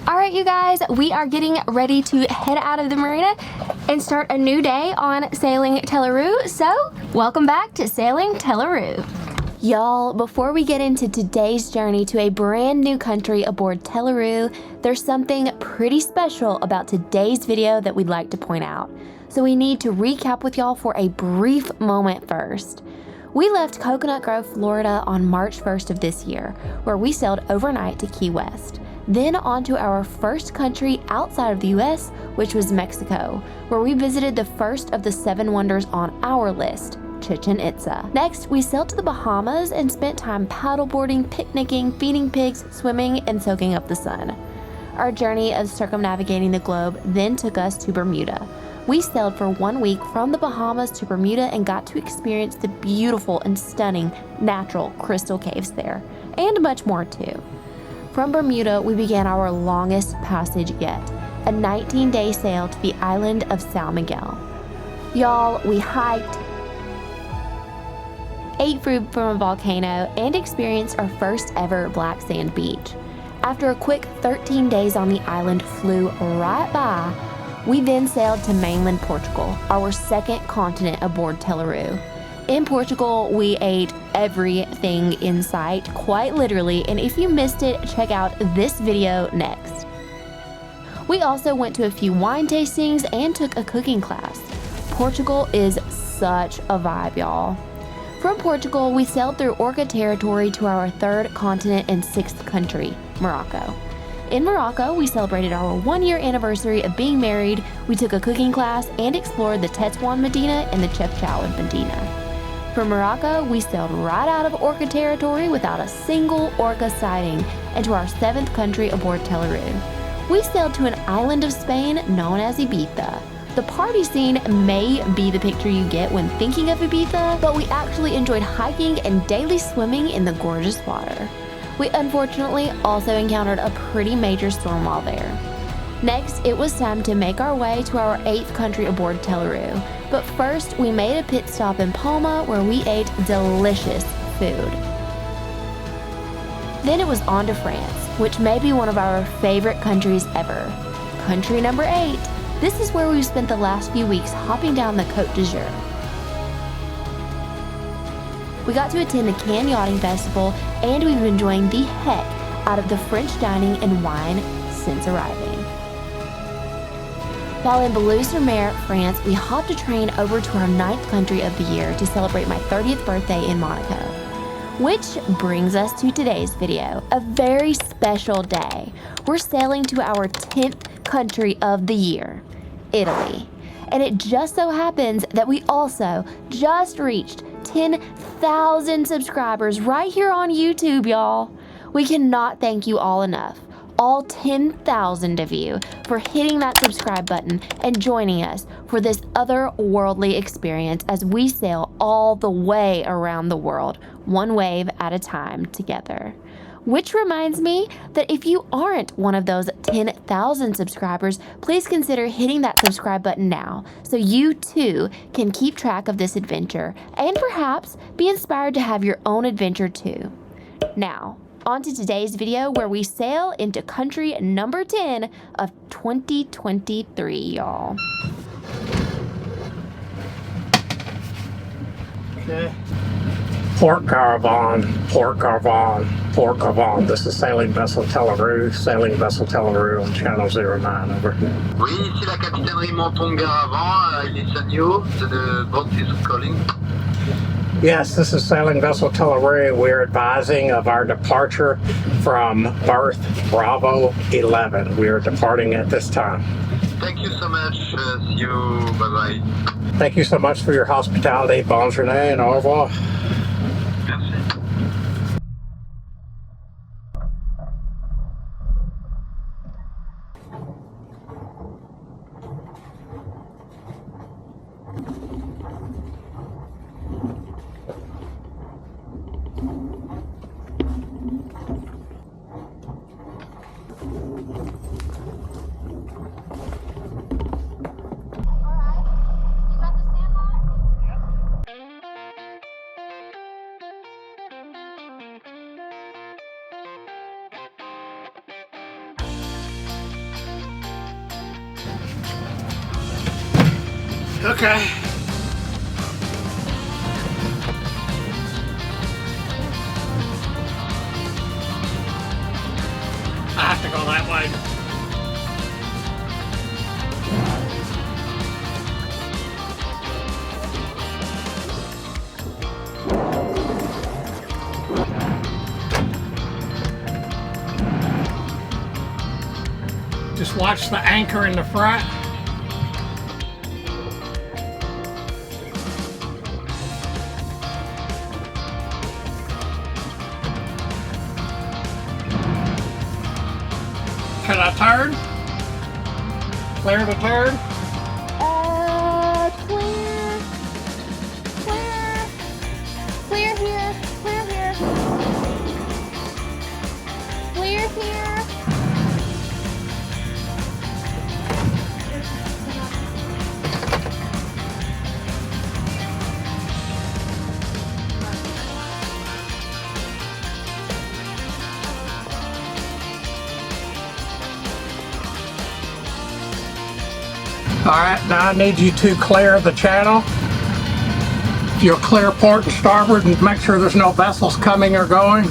Alright you guys, we are getting ready to head out of the marina and start a new day on Sailing Tela, so welcome back to Sailing Tela. Y'all, before we get into today's journey to a brand new country aboard Tela, there's something pretty special about today's video that we'd like to point out. So we need to recap with y'all for a brief moment first. We left Coconut Grove, Florida on March 1st of this year, where we sailed overnight to Key West. Then on to our first country outside of the US, which was Mexico, where we visited the first of the 7 wonders on our list, Chichen Itza. Next, we sailed to the Bahamas and spent time paddleboarding, picnicking, feeding pigs, swimming, and soaking up the sun. Our journey of circumnavigating the globe then took us to Bermuda. We sailed for 1 week from the Bahamas to Bermuda and got to experience the beautiful and stunning natural crystal caves there, and much more too. From Bermuda, we began our longest passage yet, a 19-day sail to the island of San Miguel. Y'all, we hiked, ate fruit from a volcano, and experienced our first ever black sand beach. After a quick 13 days on the island flew right by, we then sailed to mainland Portugal, our second continent aboard Tela. In Portugal, we ate everything in sight, quite literally, and if you missed it, check out this video next. We also went to a few wine tastings and took a cooking class. Portugal is such a vibe, y'all. From Portugal, we sailed through Orca territory to our third continent and 6th country, Morocco. In Morocco, we celebrated our 1-year anniversary of being married, we took a cooking class, and explored the Tetuan Medina and the Chefchaouen Medina. From Morocco, we sailed right out of Orca territory without a single Orca sighting, and to our 7th country aboard Tela. We sailed to an island of Spain known as Ibiza. The party scene may be the picture you get when thinking of Ibiza, but we actually enjoyed hiking and daily swimming in the gorgeous water. We unfortunately also encountered a pretty major storm while there. Next, it was time to make our way to our 8th country aboard Tela, but first we made a pit stop in Palma where we ate delicious food. Then it was on to France, which may be one of our favorite countries ever. Country number 8. This is where we've spent the last few weeks hopping down the Côte d'Azur. We got to attend the Cannes Yachting Festival, and we've been enjoying the heck out of the French dining and wine since arriving. While in Boulogne-sur-Mer, France, we hopped a train over to our 9th country of the year to celebrate my 30th birthday in Monaco. Which brings us to today's video, a very special day. We're sailing to our 10th country of the year, Italy. And it just so happens that we also just reached 10,000 subscribers right here on YouTube, y'all. We cannot thank you all enough, all 10,000 of you, for hitting that subscribe button and joining us for this otherworldly experience as we sail all the way around the world, one wave at a time together. Which reminds me that if you aren't one of those 10,000 subscribers, please consider hitting that subscribe button now so you too can keep track of this adventure and perhaps be inspired to have your own adventure too. Now, on to today's video where we sail into country number 10 of 2023, y'all. Okay. Port Caravan, Port Caravan, Port Caravan. This is Sailing Vessel Tela, Sailing Vessel Tela on Channel 09, over. Oui, ici la capitainerie Menton Garavan, il est Sagno, the boat is calling. Yes, this is Sailing Vessel Tela. We're advising of our departure from berth Bravo 11. We are departing at this time. Thank you so much. See you. Bye-bye. Thank you so much for your hospitality. Bonne journée and au revoir. Merci. Okay. I have to go that way. Just watch the anchor in the front. Can I turn? Clear the turn? Clear. Clear. Clear here. Clear here. Clear here. All right, now I need you to clear the channel. You'll clear port and starboard and make sure there's no vessels coming or going.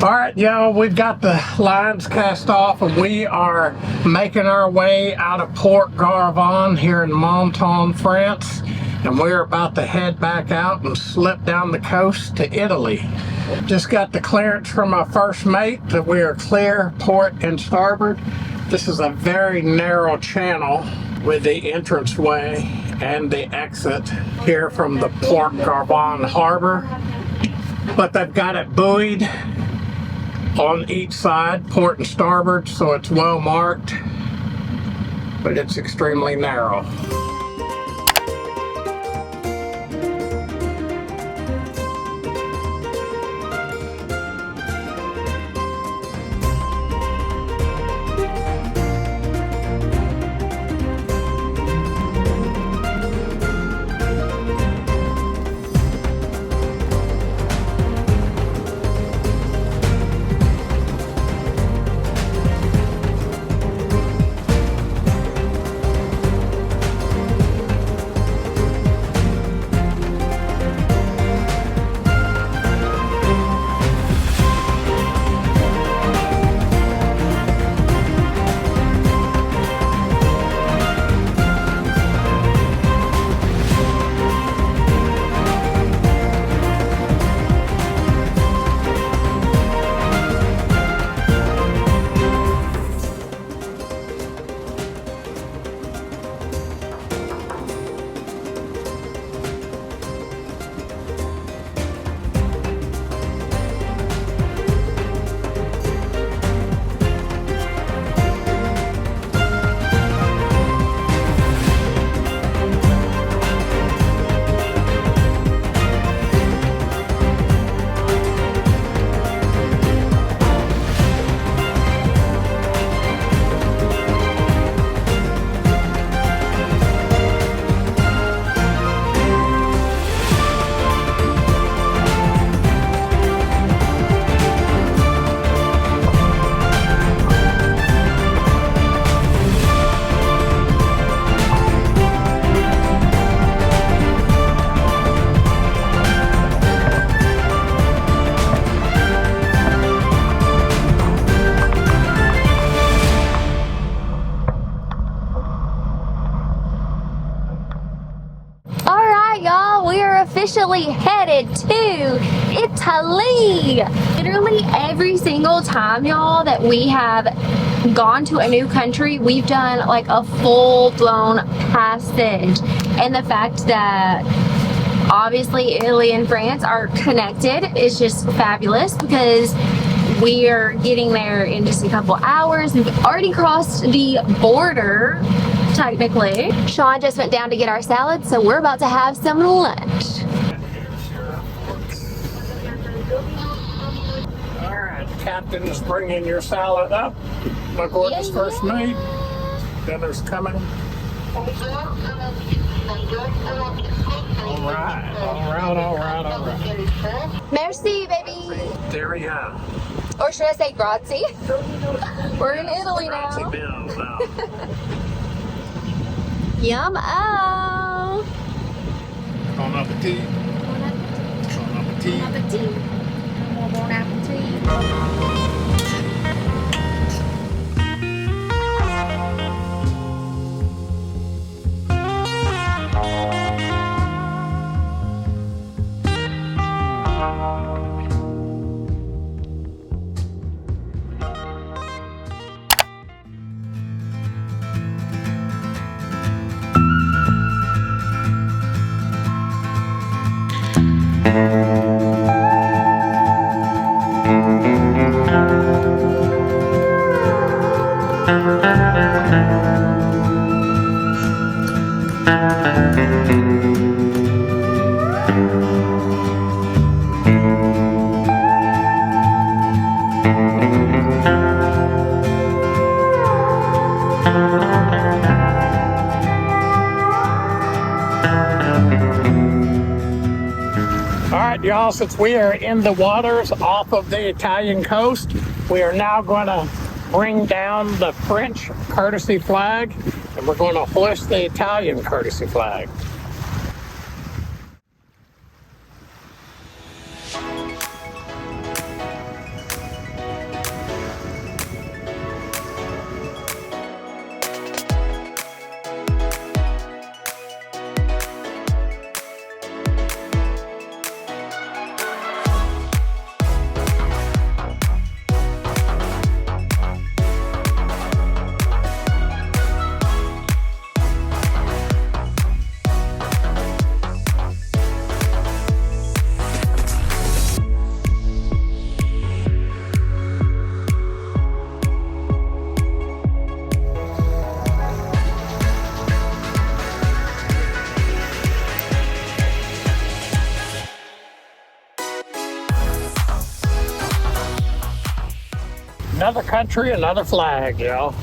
All right, y'all, we've got the lines cast off and we are making our way out of Port Garvin here in Menton, France. And we're about to head back out and slip down the coast to Italy. Just got the clearance from my first mate that we are clear port and starboard. This is a very narrow channel with the entranceway and the exit here from the Port Garvin harbor. But they've got it buoyed on each side, port and starboard, so it's well marked, but it's extremely narrow. Officially headed to Italy. Literally every single time, y'all, that we have gone to a new country, we've done like a full-blown passage. And the fact that obviously Italy and France are connected is just fabulous, because we are getting there in just a couple hours. We've already crossed the border, technically. Sean just went down to get our salad, so we're about to have some lunch. Alright, the captain is bringing your salad up. My gorgeous first mate. Dinner's coming. Alright. Merci, baby. There we go. Or should I say grazie? We're in Italy now. Yum-o! Bon appetit. Bon Bon appetit. appetit. Bon appetit. Alright y'all, since we are in the waters off of the Italian coast, we are now going to bring down the French courtesy flag and we're going to hoist the Italian courtesy flag. Another country, another flag, y'all.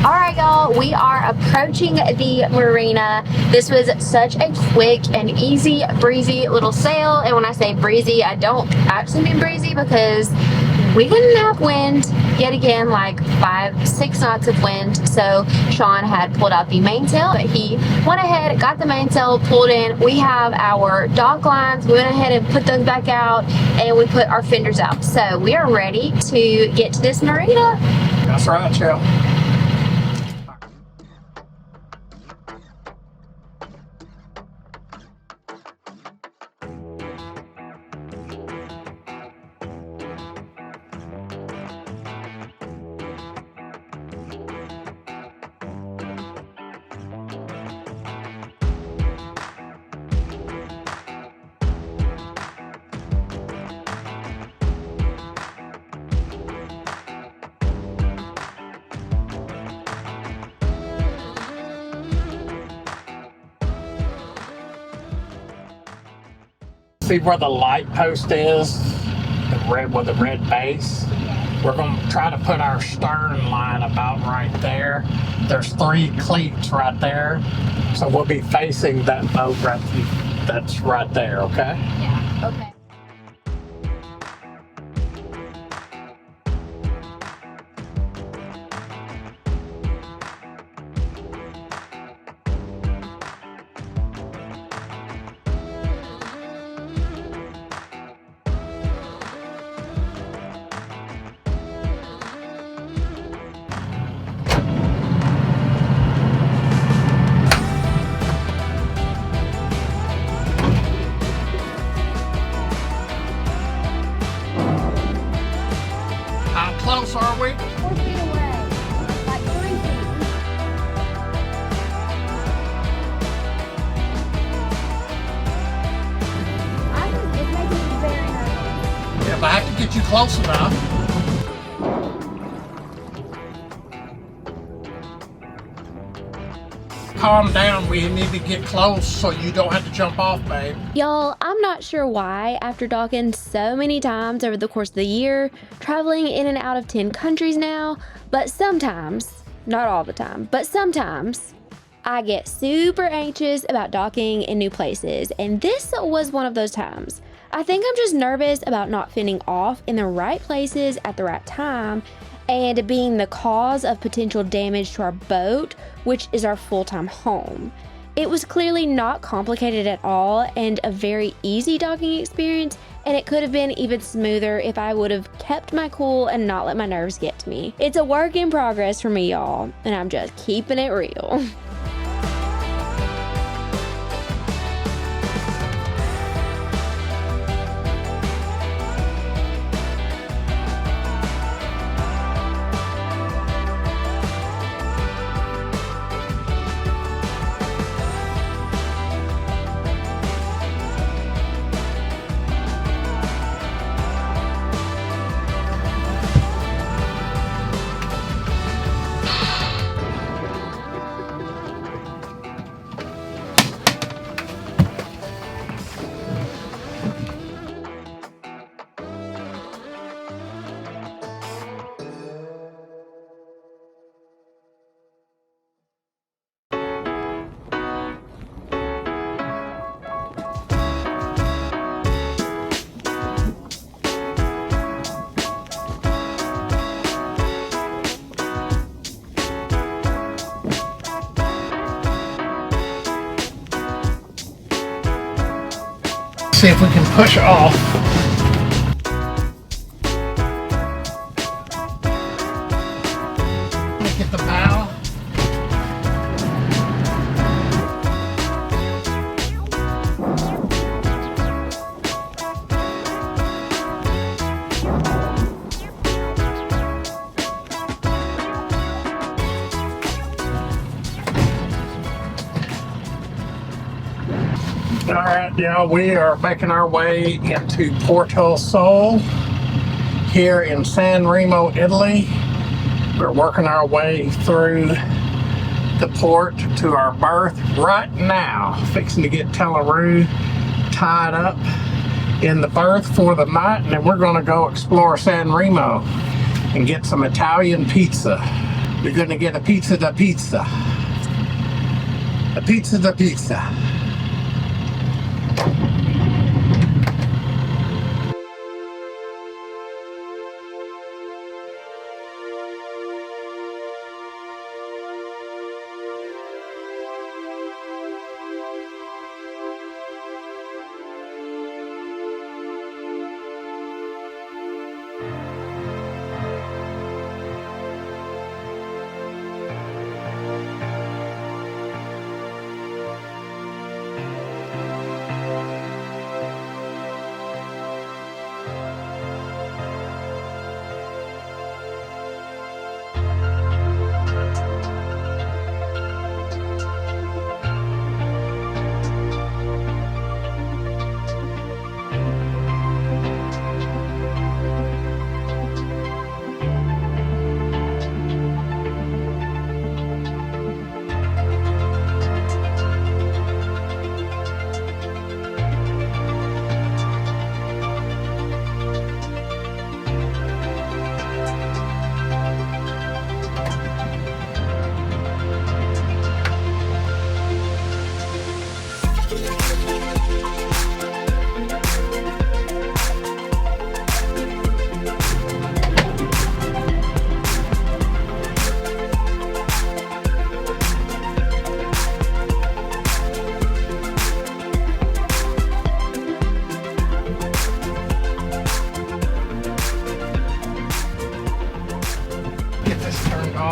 Alright y'all, we are approaching the marina. This was such a quick and easy, breezy little sail. And when I say breezy, I don't actually mean breezy because we didn't have wind yet again, like 5-6 knots of wind. So Sean had pulled out the mainsail, but he went ahead, got the mainsail pulled in. We have our dock lines. We went ahead and put those back out and we put our fenders out. So we are ready to get to this marina. That's right, y'all. See where the light post is, the red with the red base? We're going to try to put our stern line about right there. There's 3 cleats right there, so we'll be facing that boat that's right there, okay? Yeah, okay. close enough. Calm down, we need to get close so you don't have to jump off, babe. Y'all, I'm not sure why, after docking so many times over the course of the year, traveling in and out of 10 countries now, but sometimes, not all the time, but sometimes, I get super anxious about docking in new places, and this was one of those times. I think I'm just nervous about not fitting off in the right places at the right time, and being the cause of potential damage to our boat, which is our full-time home. It was clearly not complicated at all and a very easy docking experience, and it could have been even smoother if I would have kept my cool and not let my nerves get to me. It's a work in progress for me, y'all, and I'm just keeping it real. See if we can push off. Let me get the bow. All right, yeah, we are making our way into Porto Sol here in Sanremo, Italy. We're working our way through the port to our berth right now, fixing to get Tela tied up in the berth for the night, and then we're going to go explore Sanremo and get some Italian pizza. We're going to get a pizza da pizza. A pizza da pizza.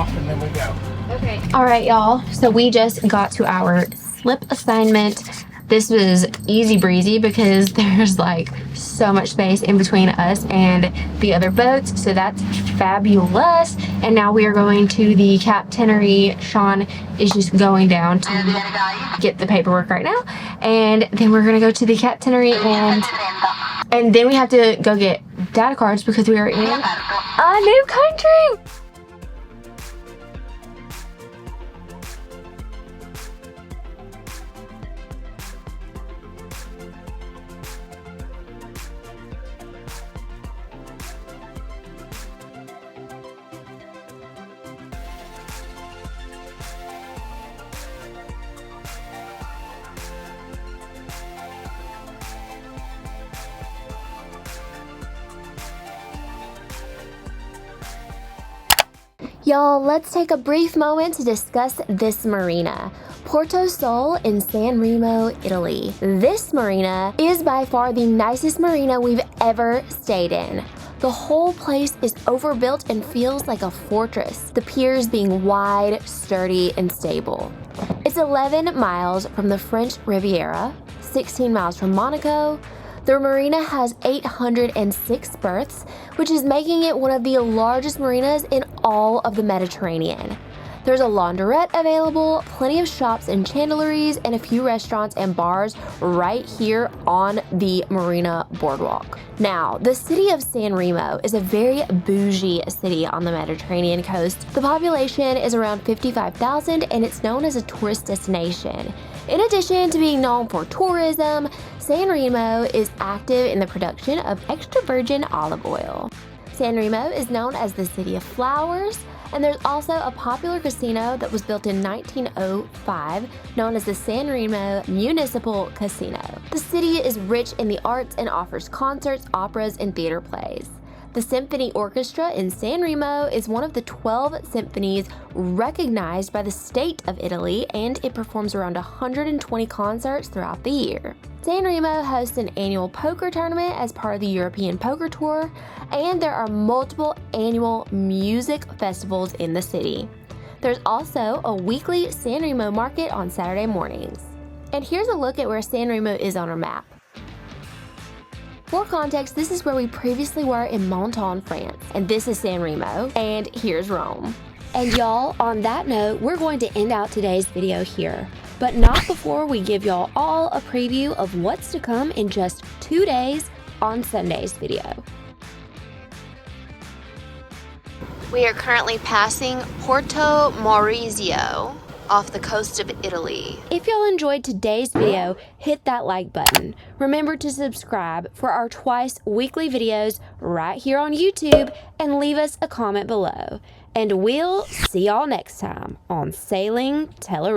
And then we go. Okay. All right, y'all. So we just got to our slip assignment. This was easy breezy because there's like so much space in between us and the other boats. So that's fabulous. And now we are going to the captainery. Sean is just going down to get the paperwork right now. And then we're going to go to the captainery and then we have to go get data cards because we are in a new country. Y'all, let's take a brief moment to discuss this marina. Porto Sol in Sanremo, Italy. This marina is by far the nicest marina we've ever stayed in. The whole place is overbuilt and feels like a fortress, the piers being wide, sturdy, and stable. It's 11 miles from the French Riviera, 16 miles from Monaco. The marina has 806 berths, which is making it one of the largest marinas in all of the Mediterranean. There's a laundrette available, plenty of shops and chandleries, and a few restaurants and bars right here on the marina boardwalk. Now, the city of Sanremo is a very bougie city on the Mediterranean coast. The population is around 55,000 and it's known as a tourist destination. In addition to being known for tourism, Sanremo is active in the production of extra virgin olive oil. Sanremo is known as the City of Flowers, and there's also a popular casino that was built in 1905 known as the Sanremo Municipal Casino. The city is rich in the arts and offers concerts, operas, and theater plays. The Symphony Orchestra in Sanremo is one of the 12 symphonies recognized by the state of Italy, and it performs around 120 concerts throughout the year. Sanremo hosts an annual poker tournament as part of the European Poker Tour, and there are multiple annual music festivals in the city. There's also a weekly Sanremo market on Saturday mornings. And here's a look at where Sanremo is on our map. For context, this is where we previously were in Menton, France, and this is Sanremo, and here's Rome. And y'all, on that note, we're going to end out today's video here, but not before we give y'all all a preview of what's to come in just 2 days on Sunday's video. We are currently passing Porto Maurizio off the coast of Italy. If y'all enjoyed today's video, hit that like button. Remember to subscribe for our twice weekly videos right here on YouTube, and leave us a comment below. And we'll see y'all next time on Sailing Tela.